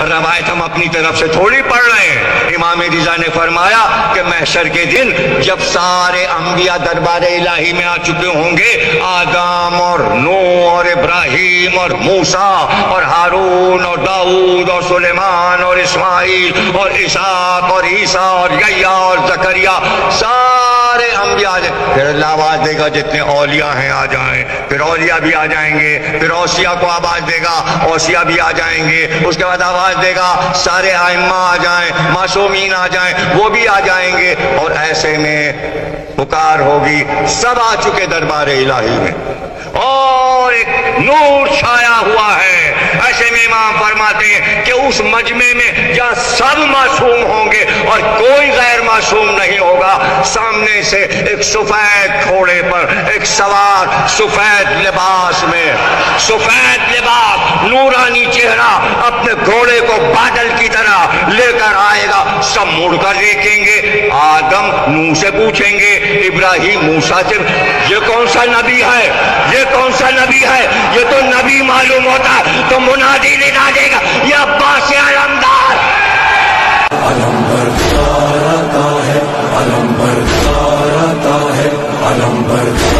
روایت ہم اپنی طرف سے تھوڑی پڑھ رہے ہیں۔ امام رضا نے فرمایا کہ محشر کے دن جب سارے انبیاء دربار الہی میں آ چکے ہوں گے، آدم اور نوح اور ابراہیم اور موسیٰ اور ہارون اور داؤد اور سلیمان اور اسماعیل اور اسحاق اور عیسیٰ اور یحییٰ اور زکریا، سارے انبیاء آ جائیں، پھر اللہ آواز دے گا جتنے اولیاء ہیں آ جائیں، پھر اولیاء بھی آ جائیں گے، پھر اوصیاء کو آواز دے گا، اوصیاء بھی آ جائیں گے، اس کے بعد آواز دے گا سارے ائمہ آ جائیں، معصومین آ جائیں، وہ بھی آ جائیں گے، اور ایسے میں پکار ہوگی، سب آ چکے دربار الہی میں اور ایک نور چھایا ہوا ہے۔ ایسے میں امام فرماتے ہیں کہ اس مجمع میں جہاں سب معصوم ہوں گے اور کوئی غیر معصوم نہیں ہوگا، سامنے سے ایک سفید گھوڑے پر ایک سوار سفید لباس میں، سفید لباس، نورانی چہرہ، اپنے گھوڑے کو بادل کی طرح لے کر آئے گا۔ سب مڑ کر دیکھیں گے، آدم نوح سے پوچھیں گے، ابراہیم موسیٰ سے، یہ کون سا نبی ہے، یہ کون سا نبی ہے، یہ تو نبی معلوم ہوتا تو منادی ندا دے گا، یہ عباس علمدار، علم بردار آتا ہے، علم بردار آتا ہے، علم بردار